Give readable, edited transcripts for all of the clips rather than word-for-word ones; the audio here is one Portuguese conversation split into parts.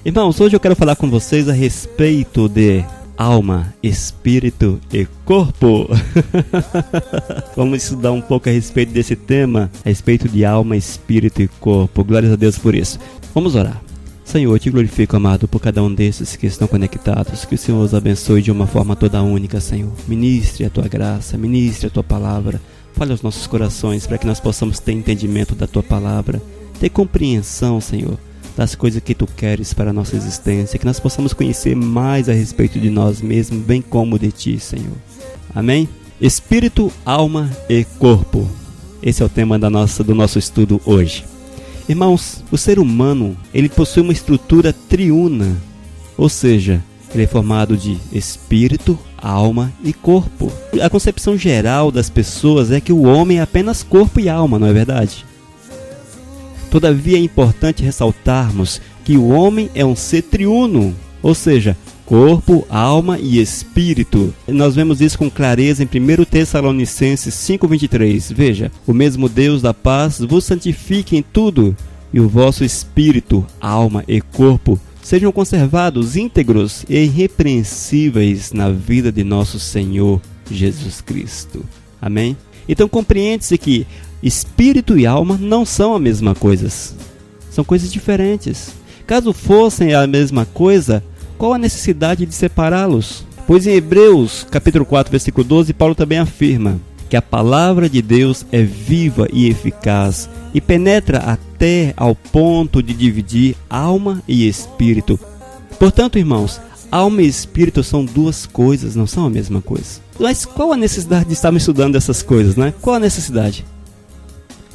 Irmãos, hoje eu quero falar com vocês a respeito de alma, espírito e corpo. Vamos estudar um pouco a respeito desse tema, a respeito de alma, espírito e corpo. Glórias a Deus por isso. Vamos orar. Senhor, eu te glorifico, amado, por cada um desses que estão conectados. Que o Senhor os abençoe de uma forma toda única, Senhor. Ministre a tua graça, ministre a tua palavra. Fale aos nossos corações para que nós possamos ter entendimento da tua palavra, ter compreensão, Senhor, das coisas que tu queres para a nossa existência, que nós possamos conhecer mais a respeito de nós mesmos, bem como de ti, Senhor. Amém? Espírito, alma e corpo. Esse é o tema do nosso estudo hoje. Irmãos, o ser humano, ele possui uma estrutura triuna, ou seja, ele é formado de espírito, alma e corpo. A concepção geral das pessoas é que o homem é apenas corpo e alma, não é verdade? Todavia é importante ressaltarmos que o homem é um ser triuno, ou seja, corpo, alma e espírito. Nós vemos isso com clareza em 1 Tessalonicenses 5:23. Veja, o mesmo Deus da paz vos santifique em tudo, e o vosso espírito, alma e corpo sejam conservados íntegros e irrepreensíveis na vida de nosso Senhor Jesus Cristo. Amém? Então compreende-se que espírito e alma não são a mesma coisa. São coisas diferentes. Caso fossem a mesma coisa, qual a necessidade de separá-los? Pois em Hebreus, capítulo 4, versículo 12, Paulo também afirma que a palavra de Deus é viva e eficaz e penetra até ao ponto de dividir alma e espírito. Portanto, irmãos, alma e espírito são duas coisas, não são a mesma coisa. Mas qual a necessidade de estarmos estudando essas coisas, né? Qual a necessidade?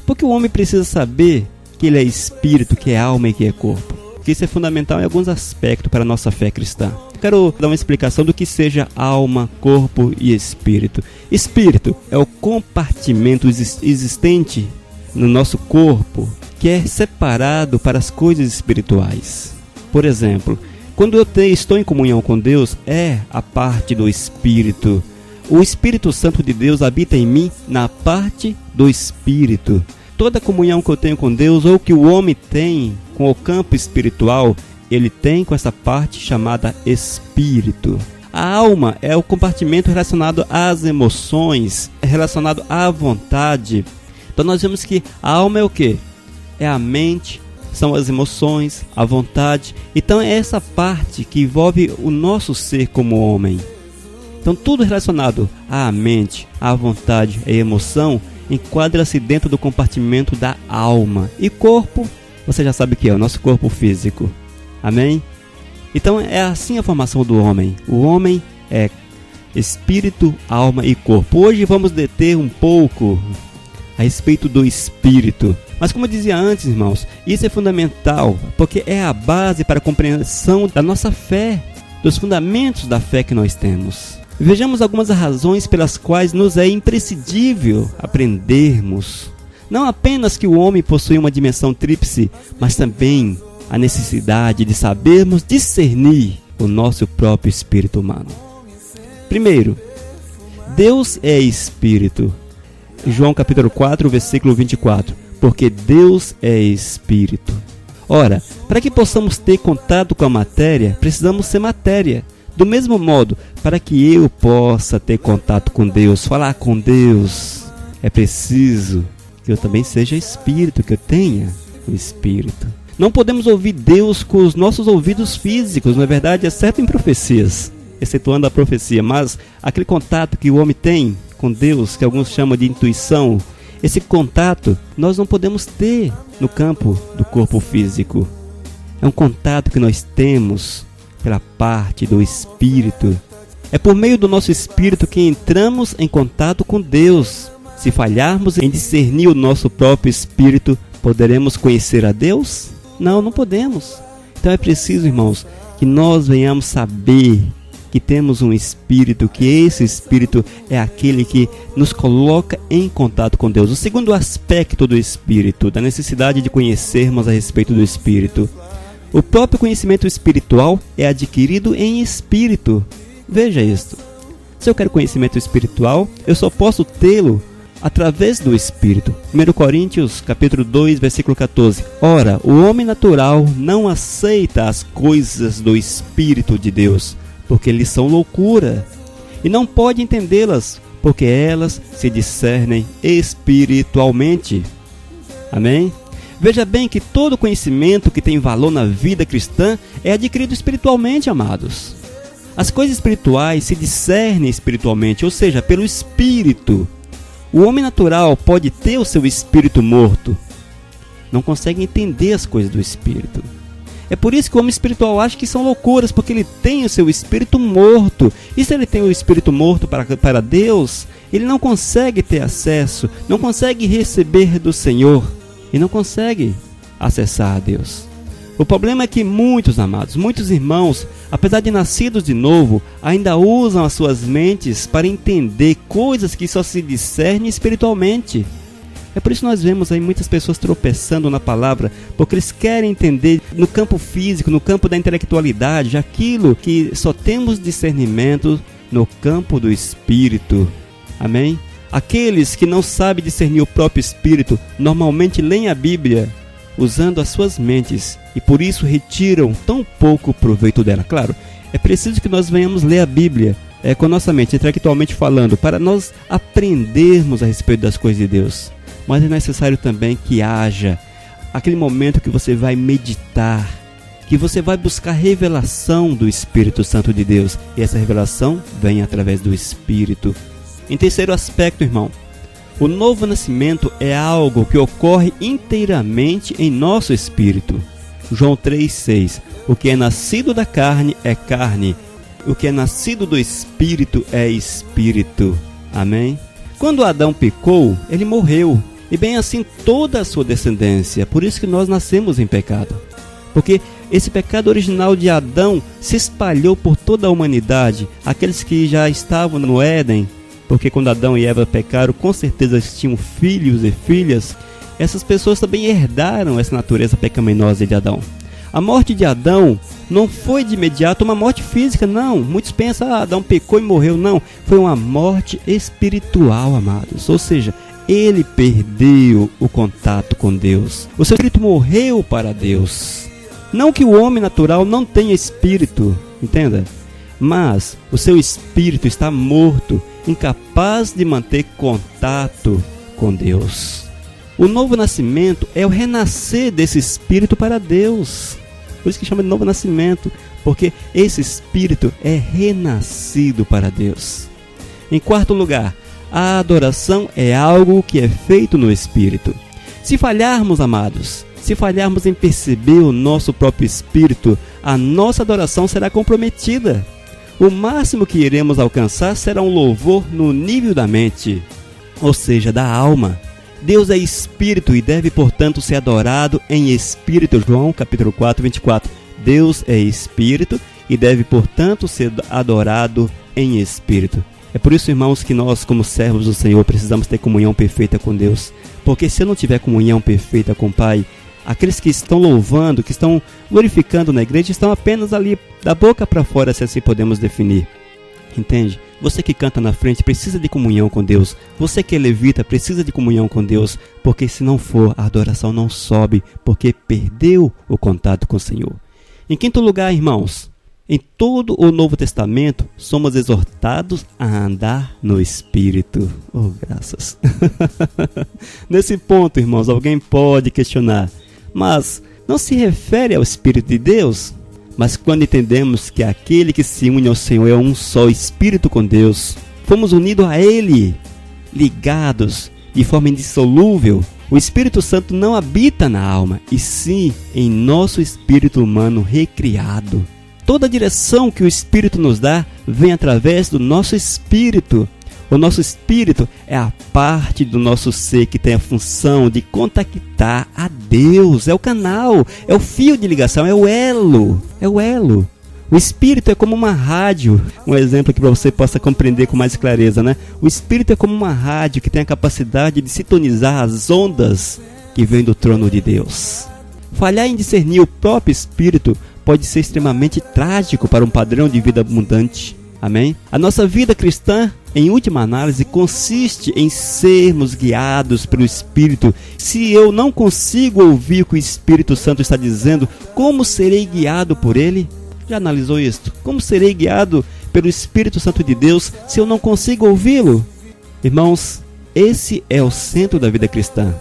Porque o homem precisa saber que ele é espírito, que é alma e que é corpo. Que isso é fundamental em alguns aspectos para a nossa fé cristã. Eu quero dar uma explicação do que seja alma, corpo e espírito. Espírito é o compartimento existente no nosso corpo que é separado para as coisas espirituais. Por exemplo, quando eu estou em comunhão com Deus, é a parte do espírito. O Espírito Santo de Deus habita em mim na parte do espírito. Toda comunhão que eu tenho com Deus, ou que o homem tem com o campo espiritual, ele tem com essa parte chamada espírito. A alma é o compartimento relacionado às emoções, relacionado à vontade. Então nós vemos que a alma é o quê? É a mente, são as emoções, a vontade. Então é essa parte que envolve o nosso ser como homem. Então tudo relacionado à mente, à vontade e à emoção enquadra-se dentro do compartimento da alma. E corpo, você já sabe o que é o nosso corpo físico. Amém? Então é assim a formação do homem. O homem é espírito, alma e corpo. Hoje vamos deter um pouco a respeito do espírito. Mas como eu dizia antes, irmãos, isso é fundamental, porque é a base para a compreensão da nossa fé, dos fundamentos da fé que nós temos. Vejamos algumas razões pelas quais nos é imprescindível aprendermos. Não apenas que o homem possui uma dimensão tríplice, mas também a necessidade de sabermos discernir o nosso próprio espírito humano. Primeiro, Deus é espírito. João capítulo 4, versículo 24. Porque Deus é espírito. Ora, para que possamos ter contato com a matéria, precisamos ser matéria. Do mesmo modo, para que eu possa ter contato com Deus, falar com Deus, é preciso que eu também seja espírito, que eu tenha o espírito. Não podemos ouvir Deus com os nossos ouvidos físicos, não é verdade? Exceto em profecias, excetuando a profecia. Mas aquele contato que o homem tem com Deus, que alguns chamam de intuição, esse contato nós não podemos ter no campo do corpo físico. É um contato que nós temos pela parte do espírito. É por meio do nosso espírito que entramos em contato com Deus. Se falharmos em discernir o nosso próprio espírito, poderemos conhecer a Deus? Não, não podemos. Então é preciso, irmãos, que nós venhamos saber que temos um espírito, que esse espírito é aquele que nos coloca em contato com Deus. O segundo aspecto do espírito, da necessidade de conhecermos a respeito do espírito. O próprio conhecimento espiritual é adquirido em espírito. Veja isto. Se eu quero conhecimento espiritual, eu só posso tê-lo através do Espírito. 1 Coríntios, capítulo 2, versículo 14. Ora, o homem natural não aceita as coisas do Espírito de Deus, porque lhes são loucura, e não pode entendê-las, porque elas se discernem espiritualmente. Amém? Veja bem que todo conhecimento que tem valor na vida cristã é adquirido espiritualmente, amados. As coisas espirituais se discernem espiritualmente, ou seja, pelo Espírito. O homem natural pode ter o seu espírito morto, não consegue entender as coisas do Espírito. É por isso que o homem espiritual acha que são loucuras, porque ele tem o seu espírito morto. E se ele tem o espírito morto para Deus, ele não consegue ter acesso, não consegue receber do Senhor e não consegue acessar a Deus. O problema é que muitos amados, muitos irmãos, apesar de nascidos de novo, ainda usam as suas mentes para entender coisas que só se discernem espiritualmente. É por isso que nós vemos aí muitas pessoas tropeçando na palavra, porque eles querem entender no campo físico, no campo da intelectualidade, aquilo que só temos discernimento no campo do Espírito. Amém? Aqueles que não sabem discernir o próprio Espírito, normalmente leem a Bíblia usando as suas mentes e por isso retiram tão pouco proveito dela. Claro, é preciso que nós venhamos ler a Bíblia com a nossa mente, intelectualmente falando, para nós aprendermos a respeito das coisas de Deus. Mas é necessário também que haja aquele momento que você vai meditar, que você vai buscar revelação do Espírito Santo de Deus. E essa revelação vem através do Espírito. Em terceiro aspecto, irmão, o novo nascimento é algo que ocorre inteiramente em nosso espírito. João 3,6. O que é nascido da carne é carne, o que é nascido do Espírito é Espírito. Amém? Quando Adão pecou, ele morreu, e bem assim toda a sua descendência. Por isso que nós nascemos em pecado, porque esse pecado original de Adão se espalhou por toda a humanidade. Aqueles que já estavam no Éden, porque quando Adão e Eva pecaram, com certeza eles tinham filhos e filhas. Essas pessoas também herdaram essa natureza pecaminosa de Adão. A morte de Adão não foi de imediato uma morte física, não. Muitos pensam, Adão pecou e morreu. Não, foi uma morte espiritual, amados. Ou seja, ele perdeu o contato com Deus. O seu espírito morreu para Deus. Não que o homem natural não tenha espírito, entenda? Mas o seu espírito está morto, incapaz de manter contato com Deus. O novo nascimento é o renascer desse espírito para Deus. Por isso que chama de novo nascimento, porque esse espírito é renascido para Deus. Em quarto lugar, a adoração é algo que é feito no espírito. Se falharmos, amados, se falharmos em perceber o nosso próprio espírito, a nossa adoração será comprometida. O máximo que iremos alcançar será um louvor no nível da mente, ou seja, da alma. Deus é espírito e deve, portanto, ser adorado em espírito. João capítulo 4, 24. Deus é espírito e deve, portanto, ser adorado em espírito. É por isso, irmãos, que nós, como servos do Senhor, precisamos ter comunhão perfeita com Deus. Porque se eu não tiver comunhão perfeita com o Pai, aqueles que estão louvando, que estão glorificando na igreja, estão apenas ali da boca para fora, se assim podemos definir. Entende? Você que canta na frente precisa de comunhão com Deus. Você que é levita precisa de comunhão com Deus. Porque se não for, a adoração não sobe, porque perdeu o contato com o Senhor. Em quinto lugar, irmãos, em todo o Novo Testamento, somos exortados a andar no Espírito. Oh, graças! Nesse ponto, irmãos, alguém pode questionar, mas não se refere ao Espírito de Deus? Mas quando entendemos que aquele que se une ao Senhor é um só Espírito com Deus, fomos unidos a Ele, ligados de forma indissolúvel, o Espírito Santo não habita na alma, e sim em nosso espírito humano recriado. Toda a direção que o Espírito nos dá vem através do nosso espírito. O nosso espírito é a parte do nosso ser que tem a função de contactar a Deus. É o canal, é o fio de ligação, é o elo. É o elo. O espírito é como uma rádio. Um exemplo que para você possa compreender com mais clareza, né? O espírito é como uma rádio que tem a capacidade de sintonizar as ondas que vêm do trono de Deus. Falhar em discernir o próprio espírito pode ser extremamente trágico para um padrão de vida abundante. Amém? A nossa vida cristã em última análise, consiste em sermos guiados pelo Espírito. Se eu não consigo ouvir o que o Espírito Santo está dizendo, como serei guiado por Ele? Já analisou isto? Como serei guiado pelo Espírito Santo de Deus se eu não consigo ouvi-lo? Irmãos, esse é o centro da vida cristã.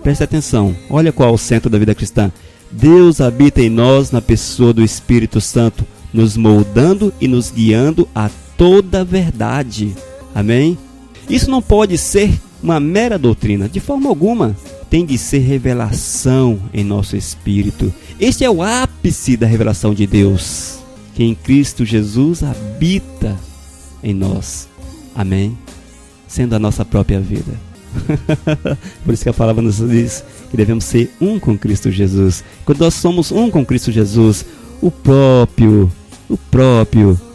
Preste atenção, olha qual é o centro da vida cristã. Deus habita em nós na pessoa do Espírito Santo, nos moldando e nos guiando a toda a verdade. Amém? Isso não pode ser uma mera doutrina, de forma alguma. Tem de ser revelação em nosso espírito. Este é o ápice da revelação de Deus, que em Cristo Jesus habita em nós. Amém? Sendo a nossa própria vida. Por isso que a palavra nos diz que devemos ser um com Cristo Jesus. Quando nós somos um com Cristo Jesus, o próprio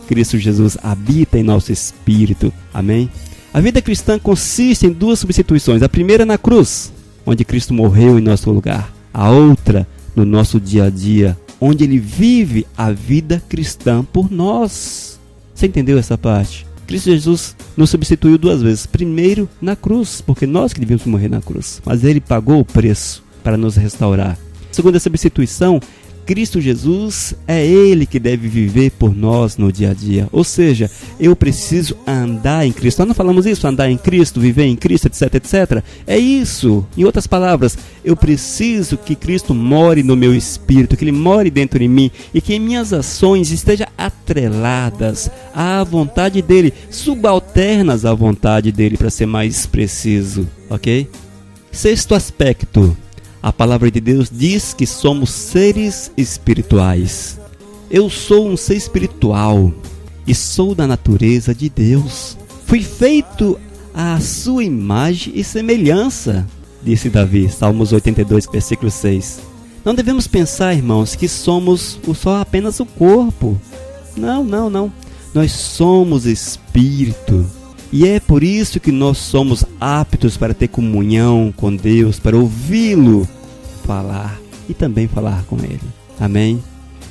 Cristo Jesus habita em nosso espírito. Amém? A vida cristã consiste em duas substituições. A primeira na cruz, onde Cristo morreu em nosso lugar. A outra no nosso dia a dia, onde Ele vive a vida cristã por nós. Você entendeu essa parte? Cristo Jesus nos substituiu duas vezes. Primeiro na cruz, porque nós que devíamos morrer na cruz, mas Ele pagou o preço para nos restaurar. Segunda substituição, Cristo Jesus é Ele que deve viver por nós no dia a dia. Ou seja, eu preciso andar em Cristo. Nós não falamos isso, andar em Cristo, viver em Cristo, etc, etc. É isso. Em outras palavras, eu preciso que Cristo more no meu espírito, que Ele more dentro de mim e que minhas ações estejam atreladas à vontade dEle, subalternas à vontade dEle, para ser mais preciso, ok? Sexto aspecto. A palavra de Deus diz que somos seres espirituais. Eu sou um ser espiritual e sou da natureza de Deus. Fui feito à sua imagem e semelhança, disse Davi, Salmos 82, versículo 6. Não devemos pensar, irmãos, que somos só apenas o corpo. Não. Nós somos espírito. E é por isso que nós somos aptos para ter comunhão com Deus, para ouvi-lo falar e também falar com Ele. Amém?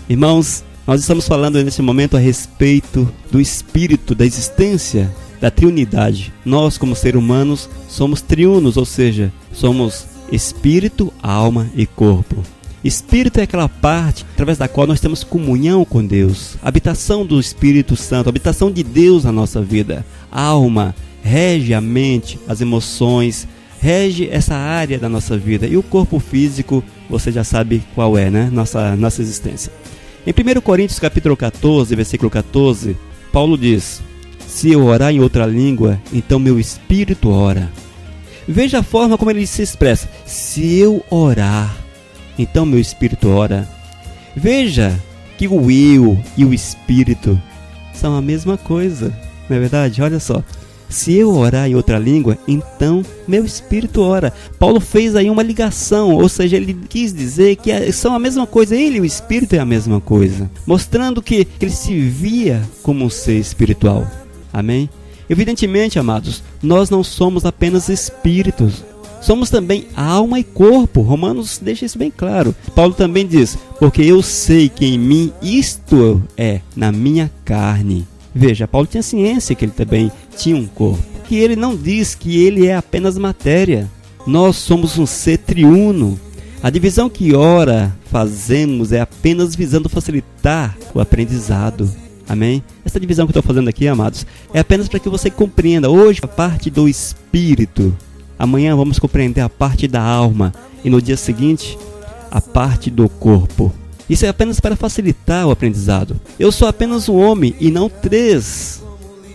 Irmãos, nós estamos falando nesse momento a respeito do Espírito, da existência, da triunidade. Nós, como seres humanos, somos triunos, ou seja, somos Espírito, alma e corpo. Espírito é aquela parte através da qual nós temos comunhão com Deus, habitação do Espírito Santo, habitação de Deus na nossa vida. Alma rege a mente, as emoções, rege essa área da nossa vida. E o corpo físico, você já sabe qual é, né? Nossa existência. Em 1 Coríntios capítulo 14, versículo 14, Paulo diz: se eu orar em outra língua, então meu espírito ora. Veja a forma como ele se expressa. Se eu orar, então meu espírito ora. Veja que o eu e o espírito são a mesma coisa, não é verdade? Olha só. Se eu orar em outra língua, então meu espírito ora. Paulo fez aí uma ligação, ou seja, ele quis dizer que são a mesma coisa. Ele e o espírito é a mesma coisa, mostrando que ele se via como um ser espiritual. Amém? Evidentemente, amados, nós não somos apenas espíritos. Somos também alma e corpo. Romanos deixa isso bem claro. Paulo também diz: porque eu sei que em mim isto é na minha carne. Veja, Paulo tinha ciência que ele também tinha um corpo. Que ele não diz que ele é apenas matéria. Nós somos um ser triuno. A divisão que ora fazemos é apenas visando facilitar o aprendizado. Amém? Essa divisão que eu estou fazendo aqui, amados, é apenas para que você compreenda. Hoje a parte do espírito. Amanhã vamos compreender a parte da alma. E no dia seguinte, a parte do corpo. Isso é apenas para facilitar o aprendizado. Eu sou apenas um homem e não três: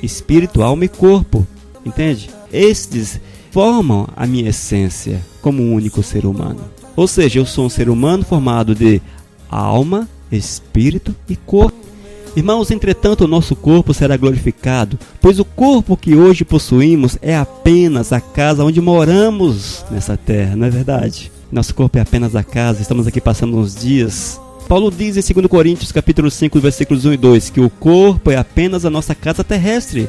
espírito, alma e corpo. Entende? Estes formam a minha essência como um único ser humano. Ou seja, eu sou um ser humano formado de alma, espírito e corpo. Irmãos, entretanto, o nosso corpo será glorificado, pois o corpo que hoje possuímos é apenas a casa onde moramos nessa terra, não é verdade? Nosso corpo é apenas a casa, estamos aqui passando uns dias. Paulo diz em 2 Coríntios capítulo 5, versículos 1 e 2, que o corpo é apenas a nossa casa terrestre.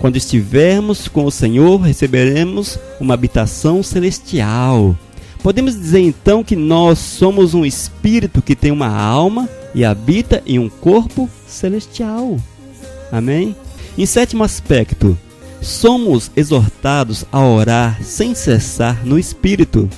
Quando estivermos com o Senhor, receberemos uma habitação celestial. Podemos dizer então que nós somos um espírito que tem uma alma e habita em um corpo celestial. Amém? Em sétimo aspecto, somos exortados a orar sem cessar no Espírito.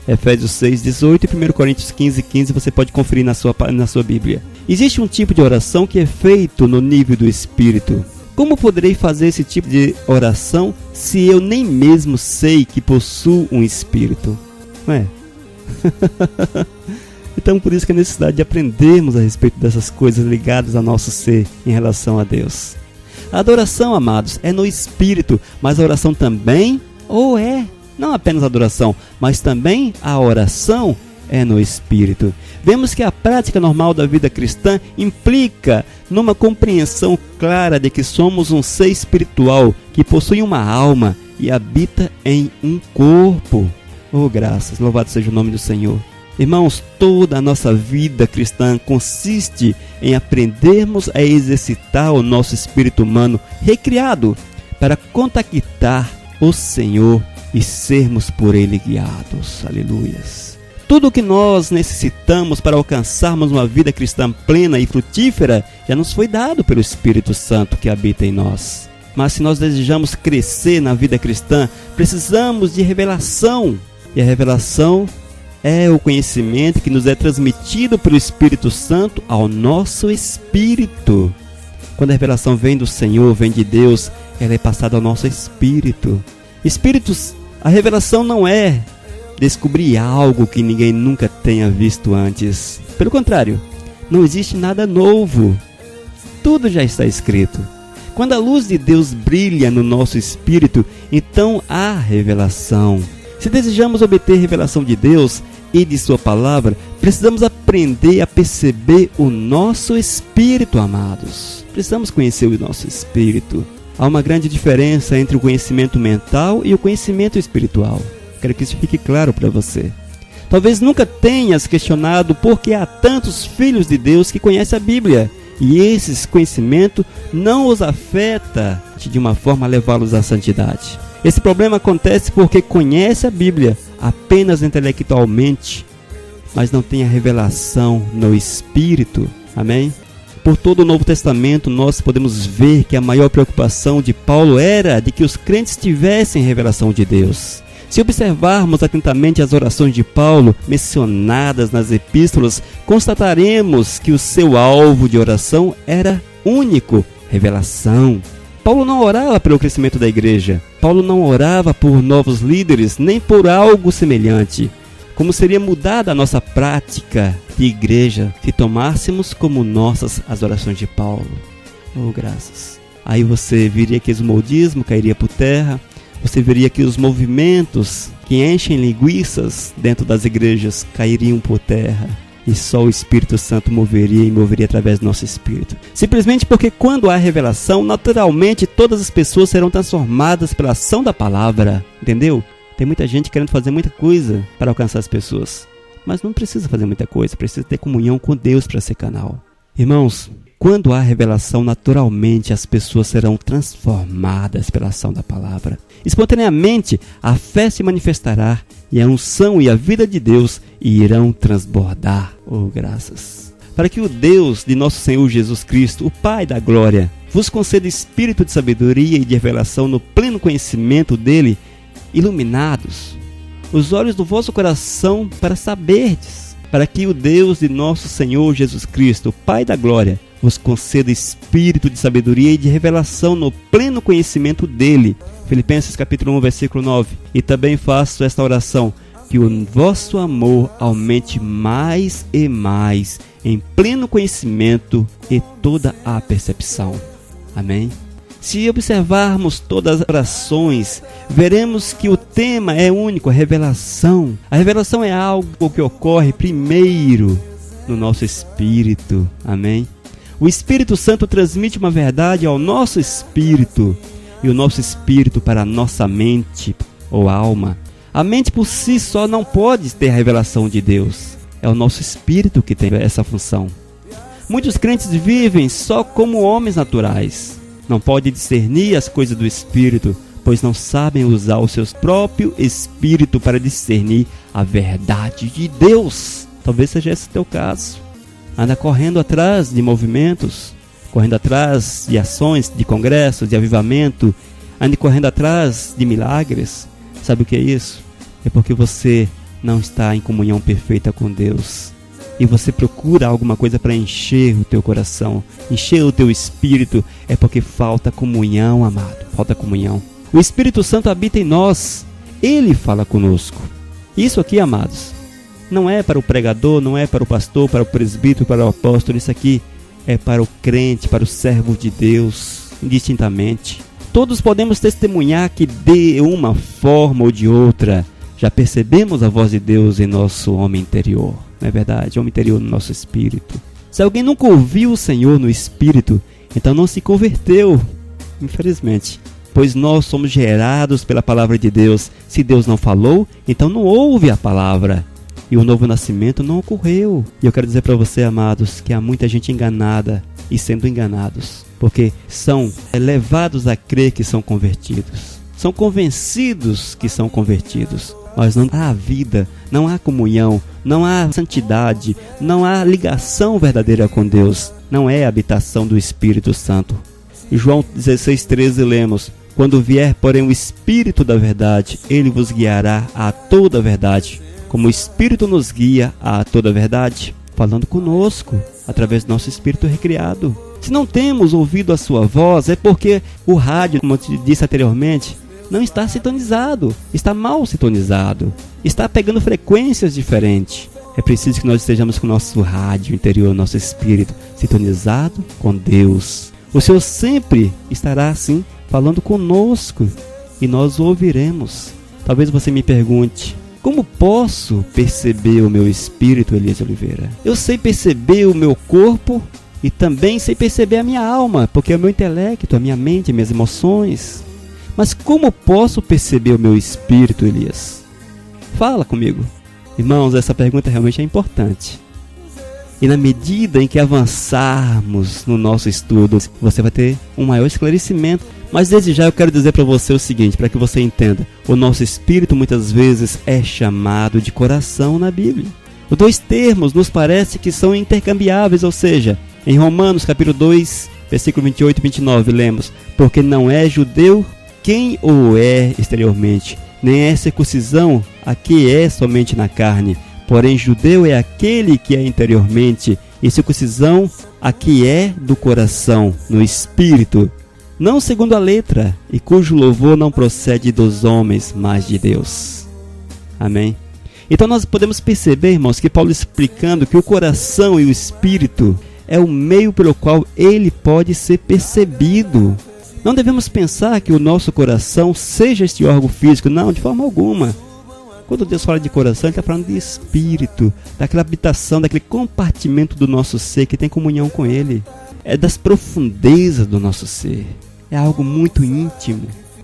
Efésios 6:18 e 1 Coríntios 15:15 você pode conferir na sua Bíblia. Existe um tipo de oração que é feito no nível do Espírito. Como poderei fazer esse tipo de oração se eu nem mesmo sei que possuo um Espírito? Não é? Então por isso que a necessidade de aprendermos a respeito dessas coisas ligadas ao nosso ser em relação a Deus. A adoração, amados, é no Espírito, mas a oração também, não apenas a adoração, mas também a oração é no Espírito. Vemos que a prática normal da vida cristã implica numa compreensão clara de que somos um ser espiritual que possui uma alma e habita em um corpo. Oh, graças, louvado seja o nome do Senhor. Irmãos, toda a nossa vida cristã consiste em aprendermos a exercitar o nosso espírito humano recriado para contactar o Senhor e sermos por Ele guiados. Aleluias. Tudo o que nós necessitamos para alcançarmos uma vida cristã plena e frutífera já nos foi dado pelo Espírito Santo que habita em nós. Mas se nós desejamos crescer na vida cristã, precisamos de revelação. E a revelação é o conhecimento que nos é transmitido pelo Espírito Santo ao nosso espírito. Quando a revelação vem do Senhor, vem de Deus, ela é passada ao nosso espírito. Espíritos, a revelação não é descobrir algo que ninguém nunca tenha visto antes. Pelo contrário, não existe nada novo. Tudo já está escrito. Quando a luz de Deus brilha no nosso espírito, então há revelação. Se desejamos obter revelação de Deus e de sua palavra, precisamos aprender a perceber o nosso espírito, amados. Precisamos conhecer o nosso espírito. Há uma grande diferença entre o conhecimento mental e o conhecimento espiritual. Quero que isso fique claro para você. Talvez nunca tenhas questionado por que há tantos filhos de Deus que conhecem a Bíblia e esse conhecimento não os afeta de uma forma a levá-los à santidade. Esse problema acontece porque conhece a Bíblia apenas intelectualmente, mas não tem a revelação no Espírito. Amém? Por todo o Novo Testamento, nós podemos ver que a maior preocupação de Paulo era de que os crentes tivessem revelação de Deus. Se observarmos atentamente as orações de Paulo mencionadas nas epístolas, constataremos que o seu alvo de oração era único: revelação. Paulo não orava pelo crescimento da igreja. Paulo não orava por novos líderes, nem por algo semelhante. Como seria mudada a nossa prática de igreja se tomássemos como nossas as orações de Paulo? Oh, graças. Aí você veria que o esmodismo cairia por terra. Você veria que os movimentos que enchem linguiças dentro das igrejas cairiam por terra. E só o Espírito Santo moveria através do nosso espírito. Simplesmente porque quando há revelação, naturalmente todas as pessoas serão transformadas pela ação da palavra. Entendeu? Tem muita gente querendo fazer muita coisa para alcançar as pessoas. Mas não precisa fazer muita coisa, precisa ter comunhão com Deus para ser canal. Irmãos, quando há revelação, naturalmente as pessoas serão transformadas pela ação da palavra. Espontaneamente, a fé se manifestará e a unção e a vida de Deus irão transbordar. Oh, graças! Para que o Deus de nosso Senhor Jesus Cristo, o Pai da glória, vos conceda espírito de sabedoria e de revelação no pleno conhecimento dele, iluminados os olhos do vosso coração para saberdes, para que o Deus de nosso Senhor Jesus Cristo, o Pai da glória, vos conceda espírito de sabedoria e de revelação no pleno conhecimento dele. Filipenses capítulo 1, versículo 9. E também faço esta oração, que o vosso amor aumente mais e mais em pleno conhecimento e toda a percepção. Amém? Se observarmos todas as orações, veremos que o tema é único, a revelação. A revelação é algo que ocorre primeiro no nosso espírito. Amém? O Espírito Santo transmite uma verdade ao nosso espírito e o nosso espírito para a nossa mente ou alma. A mente por si só não pode ter a revelação de Deus. É o nosso espírito que tem essa função. Muitos crentes vivem só como homens naturais. Não podem discernir as coisas do espírito, pois não sabem usar o seu próprio espírito para discernir a verdade de Deus. Talvez seja esse o teu caso. Anda correndo atrás de movimentos, correndo atrás de ações, de congressos, de avivamento, ande correndo atrás de milagres, sabe o que é isso? É porque você não está em comunhão perfeita com Deus. E você procura alguma coisa para encher o teu coração, encher o teu espírito, é porque falta comunhão, amado, falta comunhão. O Espírito Santo habita em nós, Ele fala conosco. Isso aqui, amados, não é para o pregador, não é para o pastor, para o presbítero, para o apóstolo, isso aqui é para o crente, para o servo de Deus, indistintamente. Todos podemos testemunhar que de uma forma ou de outra, já percebemos a voz de Deus em nosso homem interior. Não é verdade? Homem interior no nosso espírito. Se alguém nunca ouviu o Senhor no espírito, então não se converteu, infelizmente. Pois nós somos gerados pela palavra de Deus. Se Deus não falou, então não ouve a palavra. E o novo nascimento não ocorreu. E eu quero dizer para você, amados, que há muita gente enganada e sendo enganados. Porque são levados a crer que são convertidos. São convencidos que são convertidos. Mas não há vida, não há comunhão, não há santidade, não há ligação verdadeira com Deus. Não é a habitação do Espírito Santo. Em João 16,13 lemos: quando vier, porém, o Espírito da verdade, ele vos guiará a toda a verdade, como o Espírito nos guia a toda a verdade, falando conosco, através do nosso Espírito recriado. Se não temos ouvido a sua voz, é porque o rádio, como eu te disse anteriormente, não está sintonizado, está mal sintonizado, está pegando frequências diferentes. É preciso que nós estejamos com o nosso rádio interior, nosso espírito, sintonizado com Deus. O Senhor sempre estará assim, falando conosco, e nós o ouviremos. Talvez você me pergunte: como posso perceber o meu espírito, Elias Oliveira? Eu sei perceber o meu corpo e também sei perceber a minha alma, porque é o meu intelecto, a minha mente, minhas emoções. Mas como posso perceber o meu espírito, Elias? Fala comigo. Irmãos, essa pergunta realmente é importante. E na medida em que avançarmos no nosso estudo, você vai ter um maior esclarecimento. Mas desde já eu quero dizer para você o seguinte, para que você entenda. O nosso espírito muitas vezes é chamado de coração na Bíblia. Os dois termos nos parece que são intercambiáveis, ou seja, em Romanos capítulo 2, versículo 28 e 29, lemos: porque não é judeu quem o é exteriormente, nem é circuncisão a que é somente na carne, porém judeu é aquele que é interiormente, e circuncisão a que é do coração, no espírito, não segundo a letra, e cujo louvor não procede dos homens, mas de Deus. Amém? Então nós podemos perceber, irmãos, que Paulo explicando que o coração e o espírito é o meio pelo qual ele pode ser percebido. Não devemos pensar que o nosso coração seja este órgão físico, não, de forma alguma. Quando Deus fala de coração, Ele está falando de espírito, daquela habitação, daquele compartimento do nosso ser que tem comunhão com Ele. É das profundezas do nosso ser. É algo muito íntimo.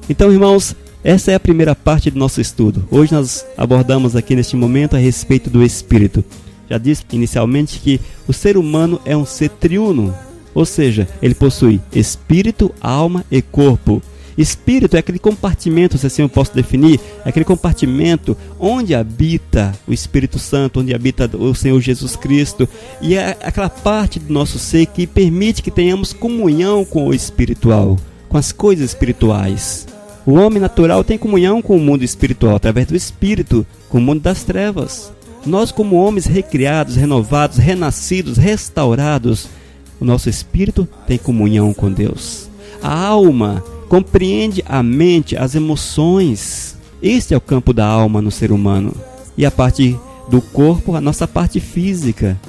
Então, irmãos, essa é a primeira parte do nosso estudo. Hoje nós abordamos aqui neste momento a respeito do espírito. Já disse inicialmente que o ser humano é um ser triuno. Ou seja, ele possui espírito, alma e corpo. Espírito é aquele compartimento, se assim eu posso definir, é aquele compartimento onde habita o Espírito Santo, onde habita o Senhor Jesus Cristo. E é aquela parte do nosso ser que permite que tenhamos comunhão com o espiritual, com as coisas espirituais. O homem natural tem comunhão com o mundo espiritual, através do Espírito, com o mundo das trevas. Nós, como homens recriados, renovados, renascidos, restaurados, o nosso espírito tem comunhão com Deus. A alma compreende a mente, as emoções. Este é o campo da alma no ser humano. E a parte do corpo, a nossa parte física.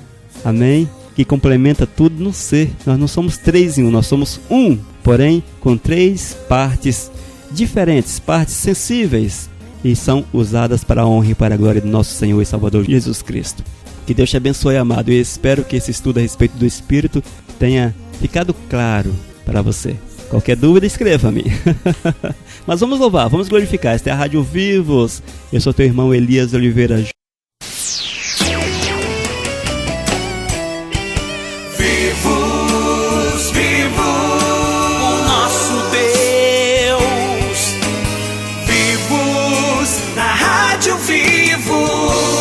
Amém? Que complementa tudo no ser. Nós não somos três em um, nós somos um. Porém, com três partes diferentes, partes sensíveis. E são usadas para a honra e para a glória do nosso Senhor e Salvador Jesus Cristo. Que Deus te abençoe, amado. E espero que esse estudo a respeito do Espírito tenha ficado claro para você. Qualquer dúvida, escreva-me. Mas vamos louvar, vamos glorificar. Esta é a Rádio Vivos. Eu sou teu irmão Elias Oliveira. Vivos, vivos, o nosso Deus. Vivos, na Rádio Vivos.